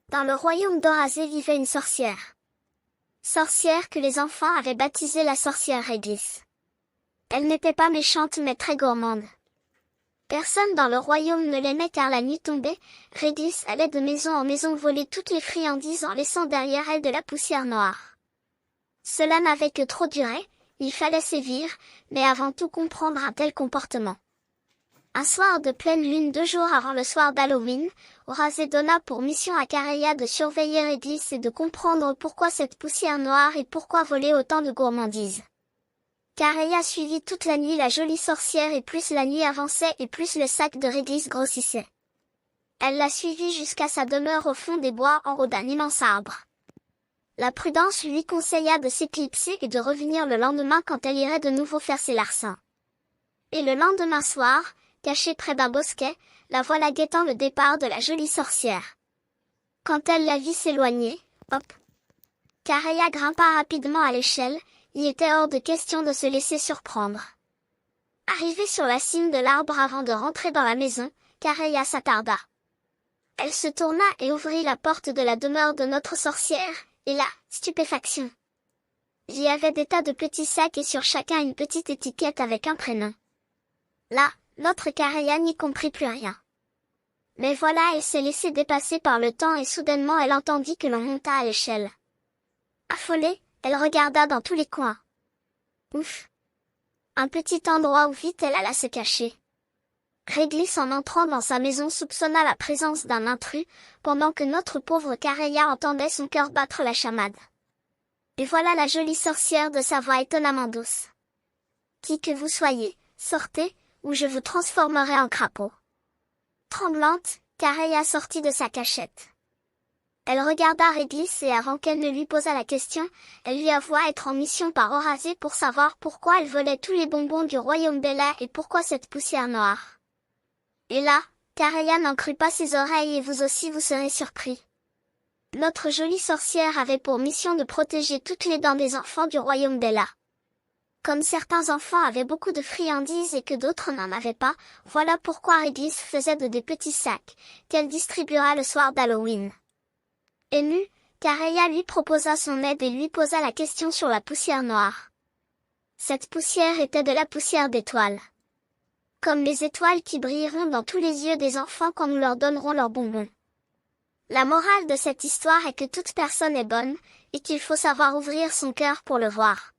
Dans le royaume d'Orazé vivait une sorcière. Sorcière que les enfants avaient baptisée la sorcière Redis. Elle n'était pas méchante mais très gourmande. Personne dans le royaume ne l'aimait car la nuit tombée, Redis allait de maison en maison voler toutes les friandises en laissant derrière elle de la poussière noire. Cela n'avait que trop duré, il fallait sévir, mais avant tout comprendre un tel comportement. Un soir de pleine lune 2 jours avant le soir d'Halloween, Orazé donna pour mission à Kareya de surveiller Redis et de comprendre pourquoi cette poussière noire et pourquoi voler autant de gourmandises. Kareya suivit toute la nuit la jolie sorcière et plus la nuit avançait et plus le sac de Redis grossissait. Elle la suivit jusqu'à sa demeure au fond des bois en haut d'un immense arbre. La prudence lui conseilla de s'éclipser et de revenir le lendemain quand elle irait de nouveau faire ses larcins. Et le lendemain soir, cachée près d'un bosquet, la voilà guettant le départ de la jolie sorcière. Quand elle la vit s'éloigner, hop! Kareya grimpa rapidement à l'échelle, il était hors de question de se laisser surprendre. Arrivée sur la cime de l'arbre avant de rentrer dans la maison, Kareya s'attarda. Elle se tourna et ouvrit la porte de la demeure de notre sorcière, et là, stupéfaction. J'y avait des tas de petits sacs et sur chacun une petite étiquette avec un prénom. Là, notre Kareya n'y comprit plus rien. Mais voilà, elle s'est laissée dépasser par le temps et soudainement elle entendit que l'on monta à l'échelle. Affolée, elle regarda dans tous les coins. Ouf! Un petit endroit où vite elle alla se cacher. Redis en entrant dans sa maison soupçonna la présence d'un intrus, pendant que notre pauvre Kareya entendait son cœur battre la chamade. Et voilà la jolie sorcière de sa voix étonnamment douce. Qui que vous soyez, sortez, ou je vous transformerai en crapaud. Tremblante, Kareya sortit de sa cachette. Elle regarda Redis et avant qu'elle ne lui posât la question, elle lui avoua être en mission par Orazé pour savoir pourquoi elle volait tous les bonbons du royaume Bella et pourquoi cette poussière noire. Et là, Kareya n'en crut pas ses oreilles et vous aussi vous serez surpris. Notre jolie sorcière avait pour mission de protéger toutes les dents des enfants du royaume Bella. Comme certains enfants avaient beaucoup de friandises et que d'autres n'en avaient pas, voilà pourquoi Redis faisait des petits sacs, qu'elle distribuera le soir d'Halloween. Émue, Kareya lui proposa son aide et lui posa la question sur la poussière noire. Cette poussière était de la poussière d'étoiles. Comme les étoiles qui brilleront dans tous les yeux des enfants quand nous leur donnerons leurs bonbons. La morale de cette histoire est que toute personne est bonne, et qu'il faut savoir ouvrir son cœur pour le voir.